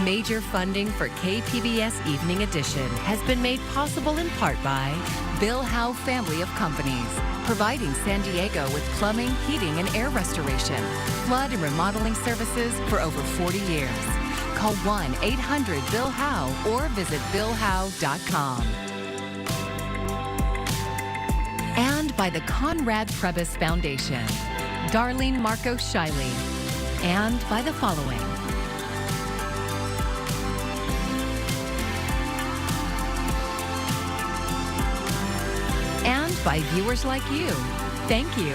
Major funding for KPBS Evening Edition has been made possible in part by Bill Howe Family of Companies, providing San Diego with plumbing, heating, and air restoration, flood and remodeling services for over 40 years. Call 1-800-BILL-HOWE or visit billhowe.com. And by the Conrad Trebas Foundation, Darlene Marco Shiley, and by the following. And by viewers like you. Thank you.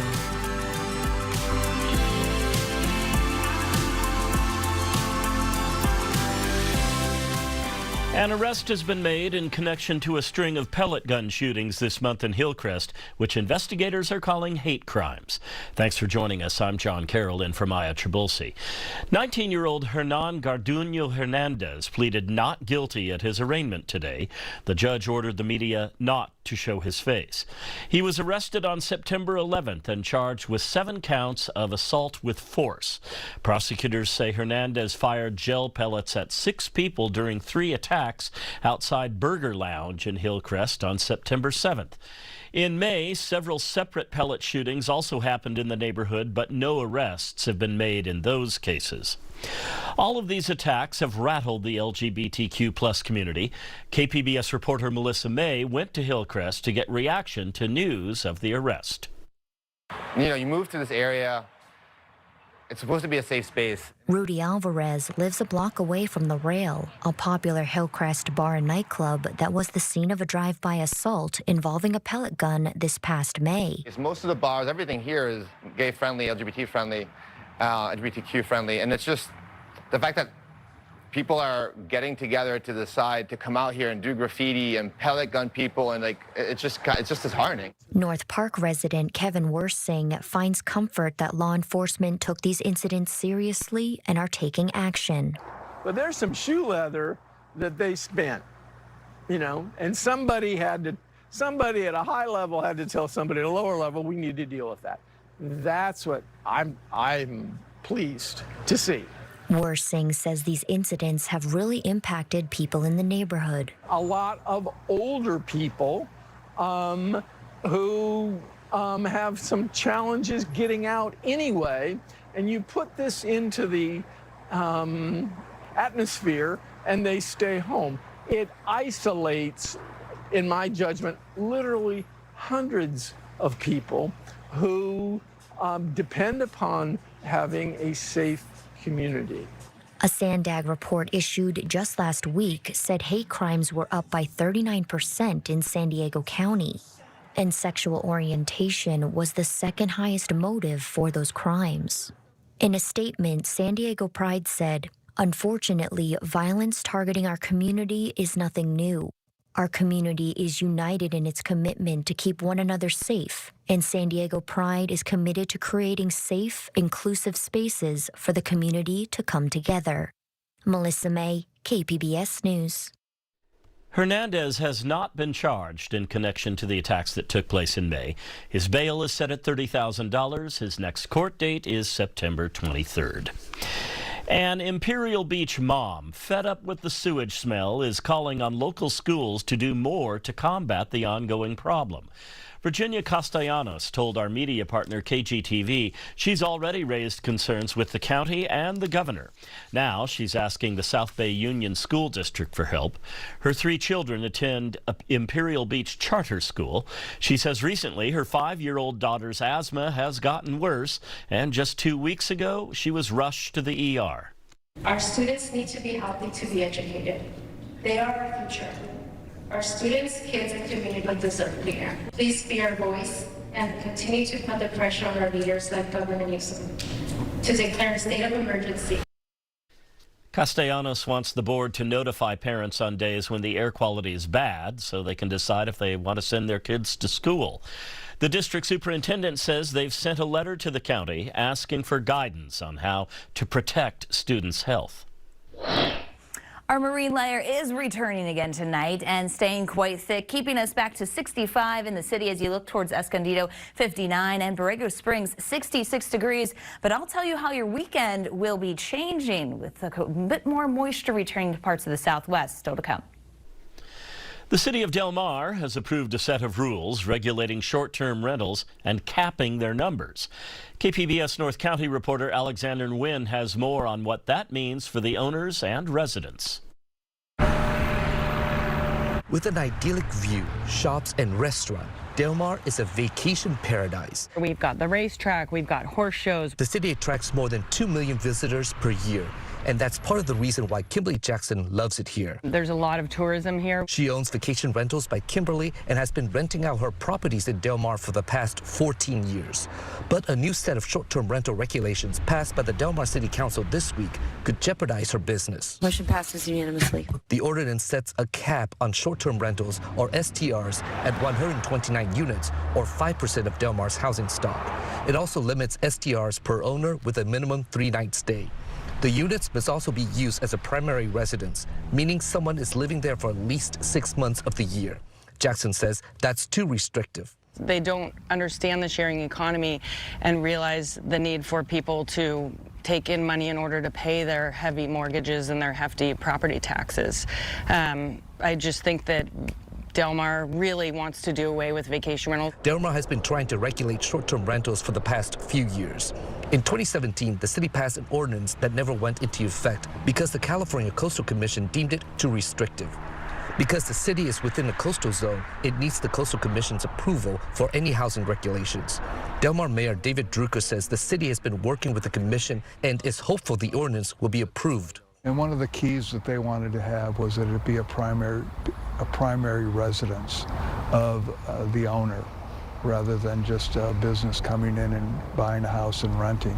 An arrest has been made in connection to a string of pellet gun shootings this month in Hillcrest, which investigators are calling hate crimes. Thanks for joining us. I'm John Carroll in for Maya Trabulsi. 19-year-old Hernan Garduño Hernandez pleaded not guilty at his arraignment today. The judge ordered the media not to show his face. He was arrested on September 11th and charged with 7 counts of assault with force. Prosecutors say Hernandez fired gel pellets at 6 people during 3 attacks outside Burger Lounge in Hillcrest on September 7th. In May, several separate pellet shootings also happened in the neighborhood, but no arrests have been made in those cases. All of these attacks have rattled the LGBTQ+ community. KPBS reporter Melissa May went to Hillcrest to get reaction to news of the arrest. You know, you move to this area, it's supposed to be a safe space. Rudy Alvarez lives a block away from The Rail, a popular Hillcrest bar and nightclub that was the scene of a drive-by assault involving a pellet gun this past May. Most of the bars, everything here is gay-friendly, LGBT-friendly, LGBTQ-friendly, and it's just the fact that people are getting together to decide to come out here and do graffiti and pellet gun people, and it's just disheartening. North Park resident Kevin Worsing finds comfort that law enforcement took these incidents seriously and are taking action. But there's some shoe leather that they spent, you know, and somebody at a high level had to tell somebody at a lower level, we need to deal with that. That's what I'm pleased to see. Worsing says these incidents have really impacted people in the neighborhood. A lot of older people who have some challenges getting out anyway, and you put this into the atmosphere and they stay home. It isolates, in my judgment, literally hundreds of people who depend upon having a safe community. A Sandag report issued just last week said hate crimes were up by 39% in San Diego County, and sexual orientation was the second highest motive for those crimes. In a statement, San Diego Pride said, "Unfortunately, violence targeting our community is nothing new. Our community is united in its commitment to keep one another safe, and San Diego Pride is committed to creating safe, inclusive spaces for the community to come together." Melissa May, KPBS News. Hernandez has not been charged in connection to the attacks that took place in May. His bail is set at $30,000. His next court date is September 23rd. An Imperial Beach mom, fed up with the sewage smell, is calling on local schools to do more to combat the ongoing problem. Virginia Castellanos told our media partner KGTV she's already raised concerns with the county and the governor. Now she's asking the South Bay Union School District for help. Her 3 children attend Imperial Beach Charter School. She says recently her 5-year-old daughter's asthma has gotten worse, and just 2 weeks ago she was rushed to the ER. Our students need to be healthy to be educated. They are our future. Our students, kids, and community deserve cleaner. Please be our voice and continue to put the pressure on our leaders like Governor Newsom to declare a state of emergency. Castellanos wants the board to notify parents on days when the air quality is bad so they can decide if they want to send their kids to school. The district superintendent says they've sent a letter to the county asking for guidance on how to protect students' health. Our marine layer is returning again tonight and staying quite thick, keeping us back to 65 in the city as you look towards Escondido, 59, and Borrego Springs, 66 degrees. But I'll tell you how your weekend will be changing with a bit more moisture returning to parts of the southwest. Still to come. The city of Del Mar has approved a set of rules regulating short-term rentals and capping their numbers. KPBS North County reporter Alexander Nguyen has more on what that means for the owners and residents. With an idyllic view, shops and restaurant, Del Mar is a vacation paradise. We've got the racetrack, we've got horse shows. The city attracts more than 2 million visitors per year, and that's part of the reason why Kimberly Jackson loves it here. There's a lot of tourism here. She owns Vacation Rentals by Kimberly and has been renting out her properties in Del Mar for the past 14 years. But a new set of short-term rental regulations passed by the Del Mar City Council this week could jeopardize her business. Motion passes unanimously. The ordinance sets a cap on short-term rentals, or STRs, at 129 units, or 5% of Del Mar's housing stock. It also limits STRs per owner with a minimum 3-night stay. The units must also be used as a primary residence, meaning someone is living there for at least 6 months of the year. Jackson says that's too restrictive. They don't understand the sharing economy and realize the need for people to take in money in order to pay their heavy mortgages and their hefty property taxes. I just think that Del Mar really wants to do away with vacation rentals. Del Mar has been trying to regulate short-term rentals for the past few years. In 2017, the city passed an ordinance that never went into effect because the California Coastal Commission deemed it too restrictive. Because the city is within a coastal zone, it needs the Coastal Commission's approval for any housing regulations. Del Mar Mayor David Drucker says the city has been working with the commission and is hopeful the ordinance will be approved. And one of the keys that they wanted to have was that it be a primary residence of the owner, rather than just a business coming in and buying a house and renting.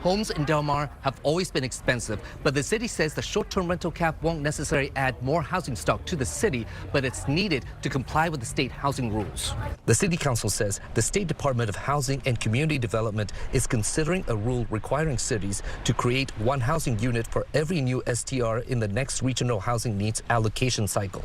Homes in Del Mar have always been expensive, but the city says the short-term rental cap won't necessarily add more housing stock to the city, but it's needed to comply with the state housing rules. The city council says the State Department of Housing and Community Development is considering a rule requiring cities to create one housing unit for every new STR in the next regional housing needs allocation cycle.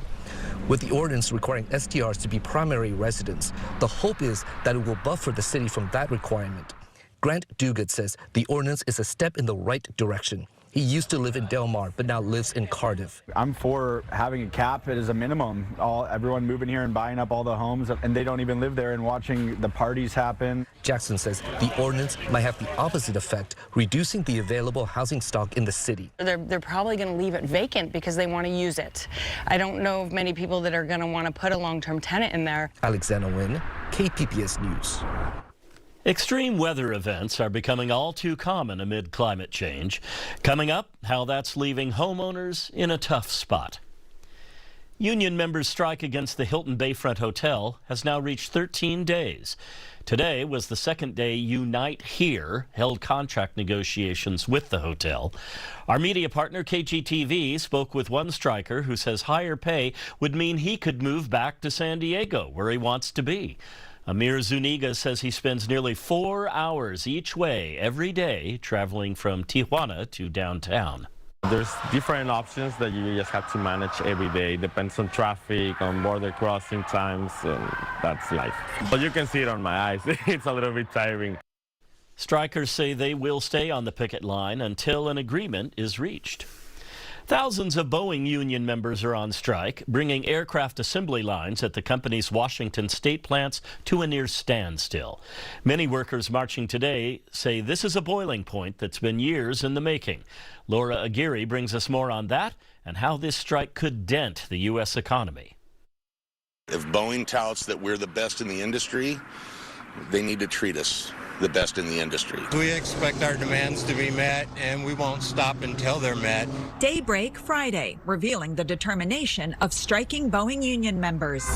With the ordinance requiring STRs to be primary residents, the hope is that it will buffer the city from that requirement. Grant Duguid says the ordinance is a step in the right direction. He used to live in Del Mar, but now lives in Cardiff. I'm for having a cap. It is a minimum. Everyone moving here and buying up all the homes, and they don't even live there, and watching the parties happen. Jackson says the ordinance might have the opposite effect, reducing the available housing stock in the city. They're probably going to leave it vacant because they want to use it. I don't know of many people that are going to want to put a long-term tenant in there. Alexander Nguyen, KPBS News. Extreme weather events are becoming all too common amid climate change. Coming up, how that's leaving homeowners in a tough spot. Union members' strike against the Hilton Bayfront Hotel has now reached 13 days. Today was the second day Unite Here held contract negotiations with the hotel. Our media partner KGTV spoke with one striker who says higher pay would mean he could move back to San Diego, where he wants to be. Amir Zuniga says he spends nearly 4 hours each way every day traveling from Tijuana to downtown. There's different options that you just have to manage every day. Depends on traffic, on border crossing times, and that's life. But you can see it on my eyes. It's a little bit tiring. Strikers say they will stay on the picket line until an agreement is reached. Thousands of Boeing union members are on strike, bringing aircraft assembly lines at the company's Washington state plants to a near standstill. Many workers marching today say this is a boiling point that's been years in the making. Laura Aguirre brings us more on that and how this strike could dent the U.S. economy. If Boeing touts that we're the best in the industry, they need to treat us the best in the industry. We expect our demands to be met, and we won't stop until they're met. Daybreak Friday, revealing the determination of striking Boeing union members.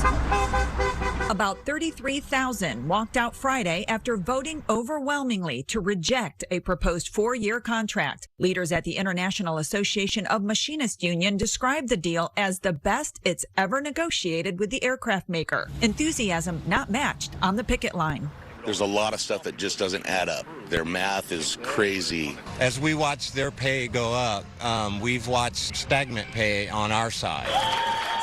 About 33,000 walked out Friday after voting overwhelmingly to reject a proposed 4-year contract. Leaders at the International Association of Machinists Union described the deal as the best it's ever negotiated with the aircraft maker. Enthusiasm not matched on the picket line. There's a lot of stuff that just doesn't add up. Their math is crazy. As we watch their pay go up, we've watched stagnant pay on our side.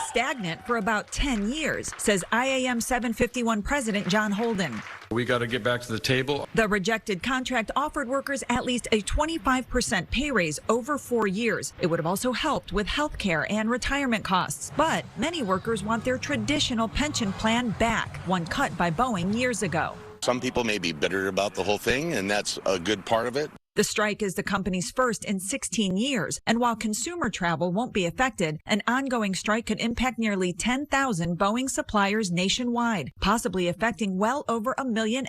Stagnant for about 10 years, says IAM 751 President John Holden. We got to get back to the table. The rejected contract offered workers at least a 25% pay raise over 4 years. It would have also helped with health care and retirement costs. But many workers want their traditional pension plan back, one cut by Boeing years ago. Some people may be bitter about the whole thing, and that's a good part of it. The strike is the company's first in 16 years, and while consumer travel won't be affected, an ongoing strike could impact nearly 10,000 Boeing suppliers nationwide, possibly affecting well over 1.5 million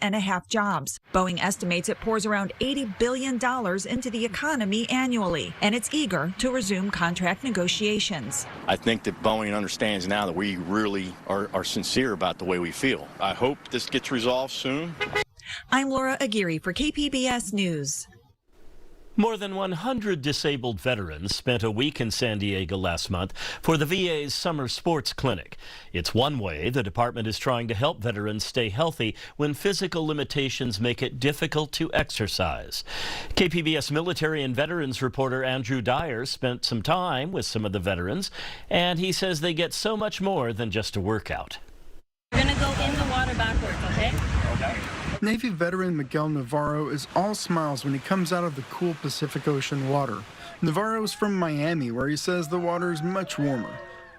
jobs. Boeing estimates it pours around $80 billion into the economy annually, and it's eager to resume contract negotiations. I think that Boeing understands now that we really are sincere about the way we feel. I hope this gets resolved soon. I'm Laura Aguirre for KPBS News. More than 100 disabled veterans spent a week in San Diego last month for the VA's summer sports clinic. It's one way the department is trying to help veterans stay healthy when physical limitations make it difficult to exercise. KPBS military and veterans reporter Andrew Dyer spent some time with some of the veterans, and he says they get so much more than just a workout. We're going to go in the water backwards, okay? Okay. Navy veteran Miguel Navarro is all smiles when he comes out of the cool Pacific Ocean water. Navarro is from Miami, where he says the water is much warmer.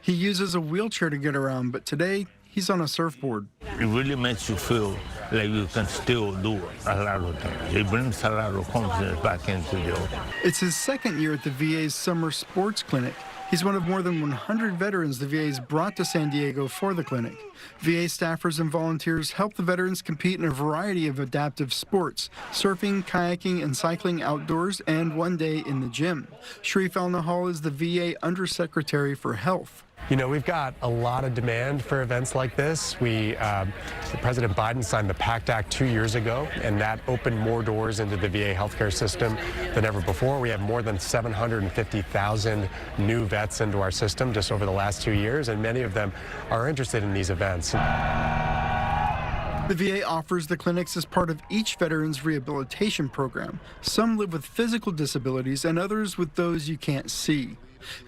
He uses a wheelchair to get around, but today he's on a surfboard. It really makes you feel like you can still do a lot of things. It brings a lot of confidence back into you. It's his second year at the VA's summer sports clinic. He's one of more than 100 veterans the VA's brought to San Diego for the clinic. VA staffers and volunteers help the veterans compete in a variety of adaptive sports, surfing, kayaking, and cycling outdoors, and one day in the gym. Sharif Al-Nahal is the VA Undersecretary for Health. You know, we've got a lot of demand for events like this. President Biden signed the PACT Act 2 years ago, and that opened more doors into the VA healthcare system than ever before. We have more than 750,000 new vets into our system just over the last 2 years, and many of them are interested in these events. The VA offers the clinics as part of each veteran's rehabilitation program. Some live with physical disabilities and others with those you can't see.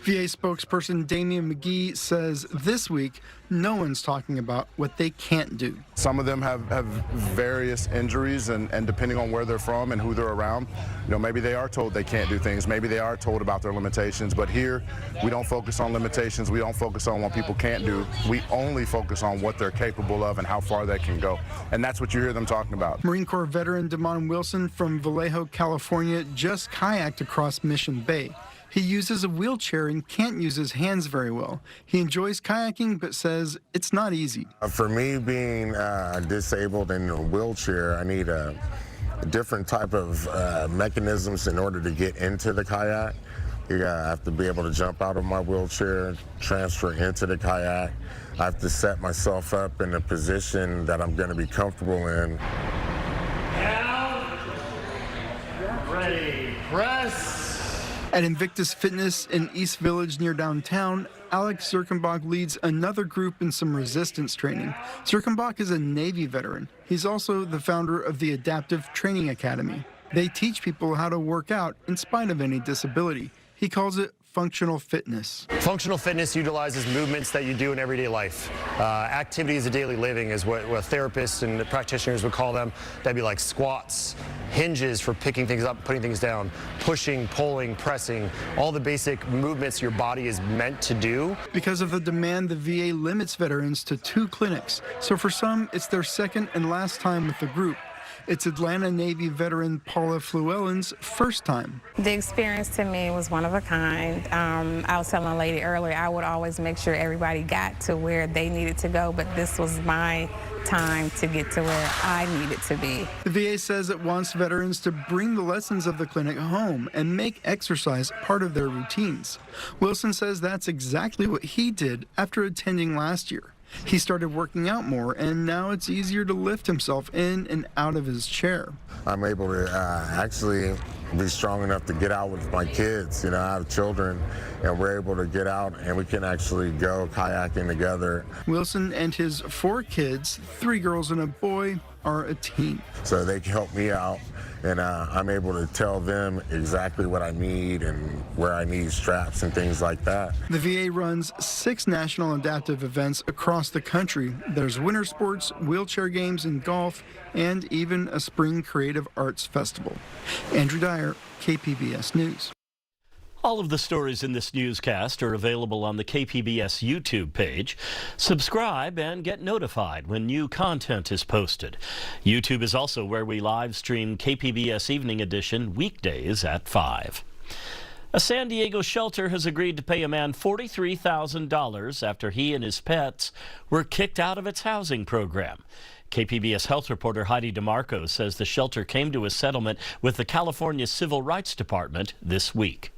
VA spokesperson Damian McGee says this week, no one's talking about what they can't do. Some of them have various injuries, and depending on where they're from and who they're around, you know, maybe they are told they can't do things, maybe they are told about their limitations, but here we don't focus on limitations, we don't focus on what people can't do, we only focus on what they're capable of and how far they can go, and that's what you hear them talking about. Marine Corps veteran Damon Wilson from Vallejo, California just kayaked across Mission Bay. He uses a wheelchair and can't use his hands very well. He enjoys kayaking, but says it's not easy. For me, being disabled in a wheelchair, I need a different type of mechanisms in order to get into the kayak. I have to be able to jump out of my wheelchair, transfer into the kayak. I have to set myself up in a position that I'm going to be comfortable in. Down, ready, press. At Invictus Fitness in East Village near downtown, Alex Zirkenbach leads another group in some resistance training. Zirkenbach is a Navy veteran. He's also the founder of the Adaptive Training Academy. They teach people how to work out in spite of any disability. He calls it functional fitness. Functional fitness utilizes movements that you do in everyday life. Activities of daily living is what therapists and practitioners would call them. That'd be like squats, hinges for picking things up, putting things down, pushing, pulling, pressing, all the basic movements your body is meant to do. Because of the demand, the VA limits veterans to 2 clinics. So for some, it's their second and last time with the group. It's Atlanta Navy veteran Paula Flewellen's first time. The experience to me was one of a kind. I was telling a lady earlier, I would always make sure everybody got to where they needed to go, but this was my time to get to where I needed to be. The VA says it wants veterans to bring the lessons of the clinic home and make exercise part of their routines. Wilson says that's exactly what he did after attending last year. He started working out more, and now it's easier to lift himself in and out of his chair. I'm able to actually be strong enough to get out with my kids. You know, I have children, and we're able to get out, and we can actually go kayaking together. Wilson and his 4 kids, 3 girls and a boy, are a team. So they help me out, and I'm able to tell them exactly what I need and where I need straps and things like that. The VA runs 6 national adaptive events across the country. There's winter sports, wheelchair games, and golf, and even a spring creative arts festival. Andrew Dyer, KPBS News. All of the stories in this newscast are available on the KPBS YouTube page. Subscribe and get notified when new content is posted. YouTube is also where we live stream KPBS Evening Edition weekdays at 5. A San Diego shelter has agreed to pay a man $43,000 after he and his pets were kicked out of its housing program. KPBS health reporter Heidi DeMarco says the shelter came to a settlement with the California Civil Rights Department this week.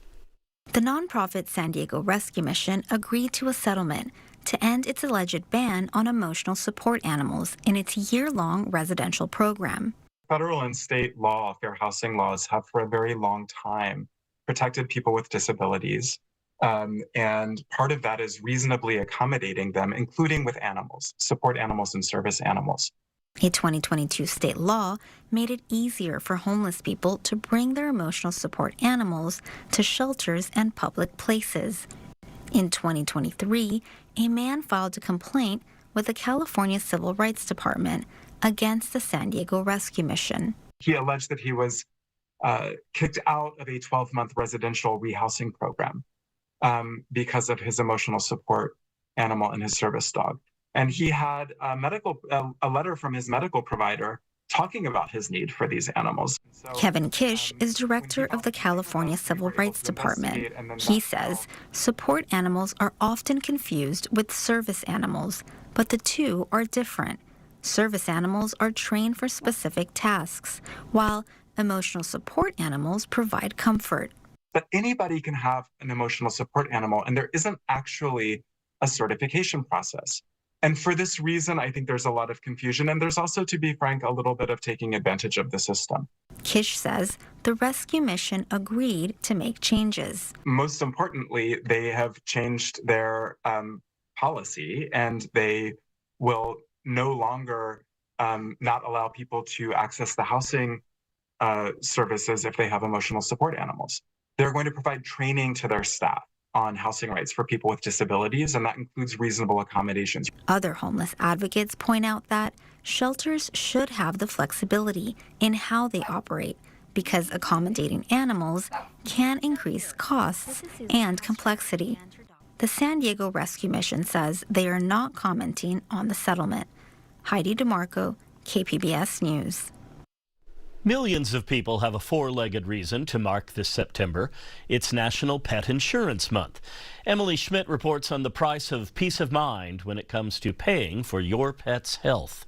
The nonprofit San Diego Rescue Mission agreed to a settlement to end its alleged ban on emotional support animals in its year-long residential program. Federal and state law, fair housing laws, have for a very long time protected people with disabilities. And part of that is reasonably accommodating them, including with animals, support animals and service animals. A 2022 state law made it easier for homeless people to bring their emotional support animals to shelters and public places. In 2023, a man filed a complaint with the California Civil Rights Department against the San Diego Rescue Mission. He alleged that he was kicked out of a 12-month residential rehousing program because of his emotional support animal and his service dog. And he had a letter from his medical provider talking about his need for these animals. So, Kevin Kish is director of the California Civil Rights Department. He says support animals are often confused with service animals, but the two are different. Service animals are trained for specific tasks, while emotional support animals provide comfort. But anybody can have an emotional support animal, and there isn't actually a certification process. And for this reason, I think there's a lot of confusion, and there's also, to be frank, a little bit of taking advantage of the system. Kish says the rescue mission agreed to make changes. Most importantly, they have changed their policy, and they will no longer not allow people to access the housing services if they have emotional support animals. They're going to provide training to their staff on housing rights for people with disabilities, and that includes reasonable accommodations. Other homeless advocates point out that shelters should have the flexibility in how they operate because accommodating animals can increase costs and complexity. The San Diego Rescue Mission says they are not commenting on the settlement. Heidi DeMarco, KPBS News. Millions of people have a four-legged reason to mark this September. It's National Pet Insurance Month. Emily Schmidt reports on the price of peace of mind when it comes to paying for your pet's health.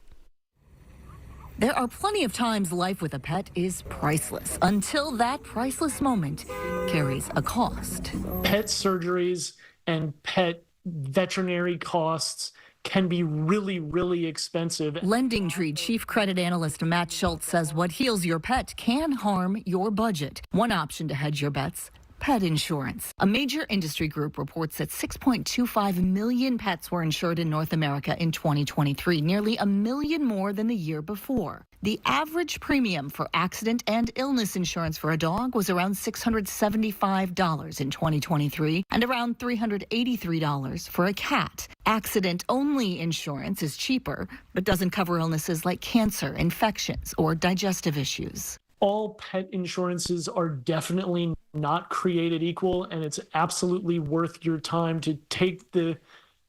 There are plenty of times life with a pet is priceless until that priceless moment carries a cost. Pet surgeries and pet veterinary costs can be really, really expensive. LendingTree Chief Credit Analyst Matt Schultz says what heals your pet can harm your budget. One option to hedge your bets: pet insurance. A major industry group reports that 6.25 million pets were insured in North America in 2023, nearly 1 million more than the year before. The average premium for accident and illness insurance for a dog was around $675 in 2023 and around $383 for a cat. Accident-only insurance is cheaper, but doesn't cover illnesses like cancer, infections, or digestive issues. All pet insurances are definitely not created equal, and it's absolutely worth your time to take the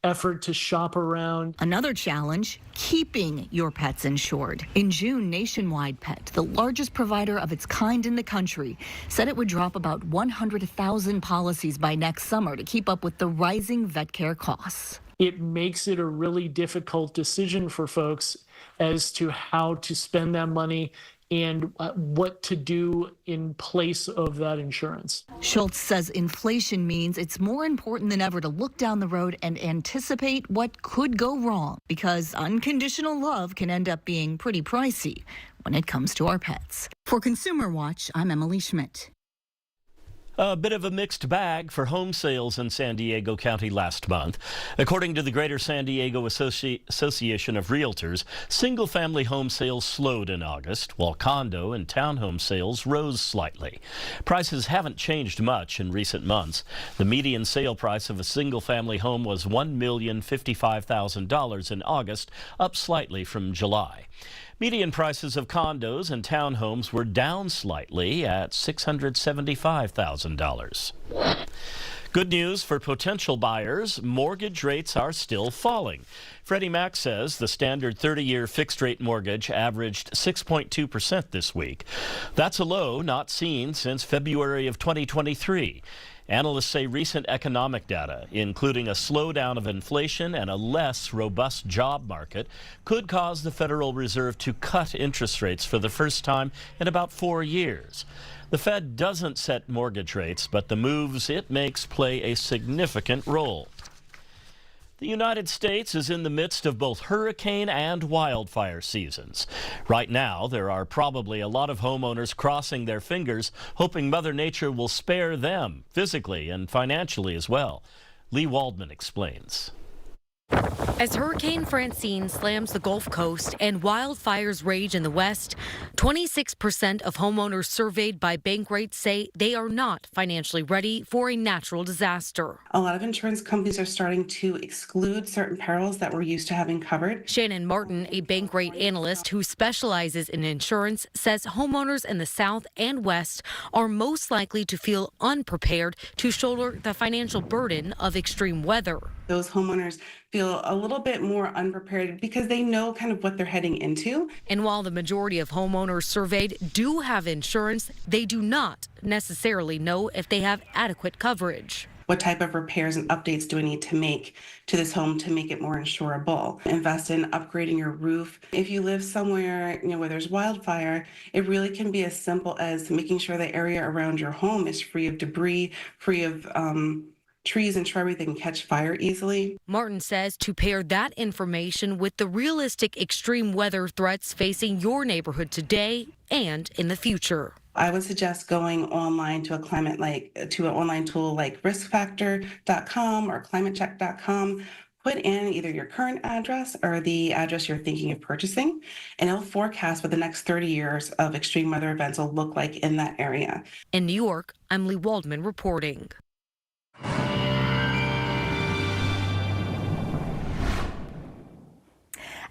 effort to shop around. Another challenge: keeping your pets insured. In June, Nationwide Pet, the largest provider of its kind in the country, said it would drop about 100,000 policies by next summer to keep up with the rising vet care costs. It makes it a really difficult decision for folks as to how to spend that money and what to do in place of that insurance. Schultz says inflation means it's more important than ever to look down the road and anticipate what could go wrong, because unconditional love can end up being pretty pricey when it comes to our pets. For Consumer Watch, I'm Emily Schmidt. A bit of a mixed bag for home sales in San Diego County last month. According to the Greater San Diego Association of Realtors, single-family home sales slowed in August, while condo and townhome sales rose slightly. Prices haven't changed much in recent months. The median sale price of a single-family home was $1,055,000 in August, up slightly from July. Median prices of condos and townhomes were down slightly at $675,000. Good news for potential buyers, mortgage rates are still falling. Freddie Mac says the standard 30-year fixed-rate mortgage averaged 6.2% this week. That's a low not seen since February of 2023. Analysts say recent economic data, including a slowdown of inflation and a less robust job market, could cause the Federal Reserve to cut interest rates for the first time in about 4 years. The Fed doesn't set mortgage rates, but the moves it makes play a significant role. The United States is in the midst of both hurricane and wildfire seasons. Right now, there are probably a lot of homeowners crossing their fingers, hoping Mother Nature will spare them, physically and financially as well. Lee Waldman explains. As Hurricane Francine slams the Gulf Coast and wildfires rage in the West, 26% of homeowners surveyed by Bankrate say they are not financially ready for a natural disaster. A lot of insurance companies are starting to exclude certain perils that we're used to having covered. Shannon Martin, a Bankrate analyst who specializes in insurance, says homeowners in the South and West are most likely to feel unprepared to shoulder the financial burden of extreme weather. Those homeowners feel a little bit more unprepared because they know kind of what they're heading into. And while the majority of homeowners surveyed do have insurance, they do not necessarily know if they have adequate coverage. What type of repairs and updates do I need to make to this home to make it more insurable? Invest in upgrading your roof. If you live somewhere, where there's wildfire, it really can be as simple as making sure the area around your home is free of debris, free of trees and shrubbery that can catch fire easily. Martin says to pair that information with the realistic extreme weather threats facing your neighborhood today and in the future. I would suggest going online to an online tool like riskfactor.com or climatecheck.com. Put in either your current address or the address you're thinking of purchasing, and it'll forecast what the next 30 years of extreme weather events will look like in that area. In New York, I'm Lee Waldman reporting.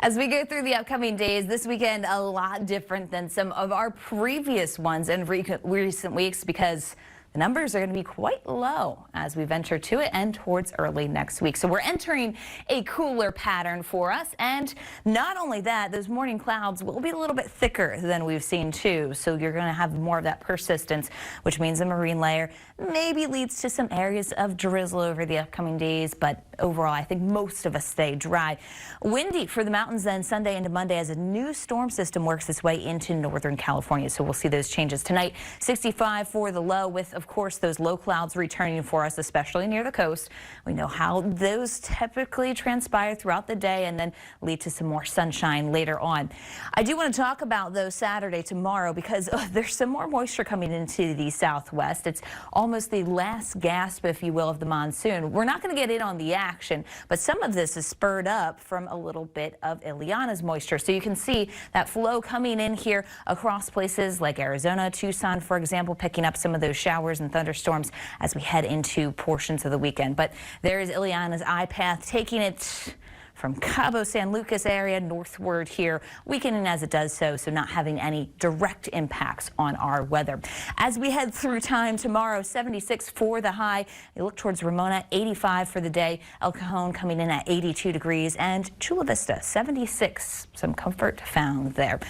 As we go through the upcoming days, this weekend a lot different than some of our previous ones in recent weeks because the numbers are going to be quite low as we venture to it and towards early next week. So we're entering a cooler pattern for us. And not only that, those morning clouds will be a little bit thicker than we've seen too. So you're going to have more of that persistence, which means the marine layer maybe leads to some areas of drizzle over the upcoming days. But overall, I think most of us stay dry. Windy for the mountains then Sunday into Monday as a new storm system works its way into northern California. So we'll see those changes tonight. 65 for the low with, of course, those low clouds returning for us, especially near the coast. We know how those typically transpire throughout the day and then lead to some more sunshine later on. I do want to talk about, though, Saturday tomorrow because there's some more moisture coming into the southwest. It's almost the last gasp, if you will, of the monsoon. We're not going to get in on the action, but some of this is spurred up from a little bit of Ileana's moisture. So you can see that flow coming in here across places like Arizona, Tucson, for example, picking up some of those showers and thunderstorms as we head into portions of the weekend. But there is Ileana's eye path taking it from Cabo San Lucas area northward here, weakening as it does so not having any direct impacts on our weather. As we head through time tomorrow, 76 for the high. You look towards Ramona, 85 for the day. El Cajon coming in at 82 degrees and Chula Vista, 76. Some comfort found there.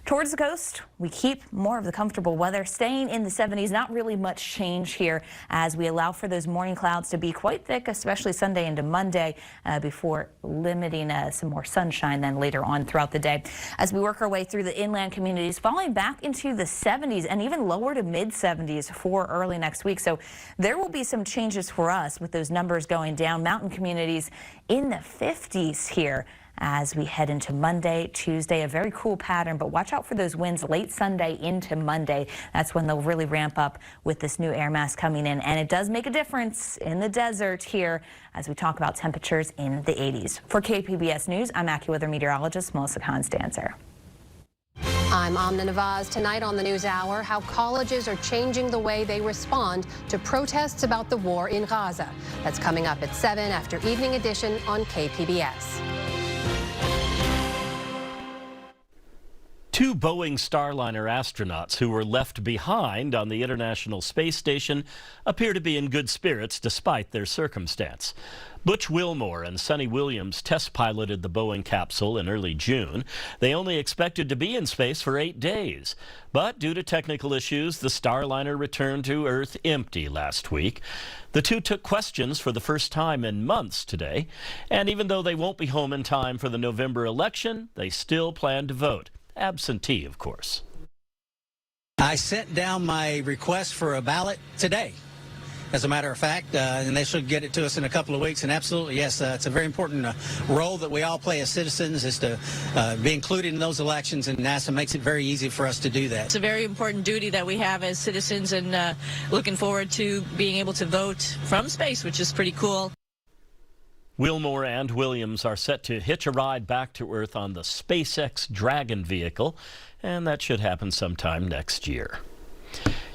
Towards the coast, we keep more of the comfortable weather, staying in the 70s. Not really much change here as we allow for those morning clouds to be quite thick, especially Sunday into Monday, before limiting some more sunshine then later on throughout the day. As we work our way through the inland communities, falling back into the 70s and even lower to mid 70s for early next week. So there will be some changes for us with those numbers going down. Mountain communities in the 50s here as we head into Monday, Tuesday. A very cool pattern, but watch out for those winds late Sunday into Monday. That's when they'll really ramp up with this new air mass coming in. And it does make a difference in the desert here as we talk about temperatures in the 80s. For KPBS News, I'm AccuWeather meteorologist Melissa Constanzer. I'm Amna Nawaz. Tonight on the News Hour, how colleges are changing the way they respond to protests about the war in Gaza. That's coming up at 7 after Evening Edition on KPBS. Two Boeing Starliner astronauts who were left behind on the International Space Station appear to be in good spirits despite their circumstance. Butch Wilmore and Sonny Williams test piloted the Boeing capsule in early June. They only expected to be in space for 8 days. But due to technical issues, the Starliner returned to Earth empty last week. The two took questions for the first time in months today. And even though they won't be home in time for the November election, they still plan to vote. Absentee, of course. I sent down my request for a ballot today, as a matter of fact, and they should get it to us in a couple of weeks. And absolutely, yes, it's a very important role that we all play as citizens, is to be included in those elections, and NASA makes it very easy for us to do that. It's a very important duty that we have as citizens, and looking forward to being able to vote from space, which is pretty cool. Wilmore and Williams are set to hitch a ride back to Earth on the SpaceX Dragon vehicle, and that should happen sometime next year.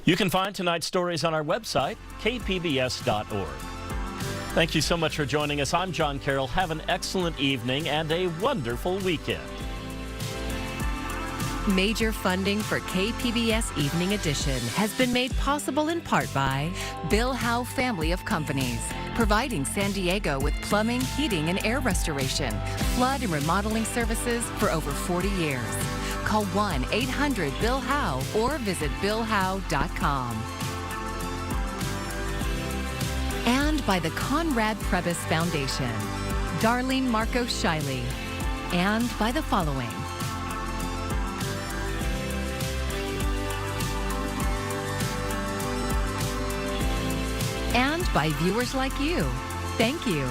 You can find tonight's stories on our website, kpbs.org. Thank you so much for joining us. I'm John Carroll. Have an excellent evening and a wonderful weekend. Major funding for KPBS Evening Edition has been made possible in part by Bill Howe Family of Companies, providing San Diego with plumbing, heating, and air restoration, flood and remodeling services for over 40 years. Call 1-800-BILL-HOWE or visit billhowe.com. And by the Conrad Prebys Foundation, Darlene Marcos Shiley, and by the following. And by viewers like you. Thank you.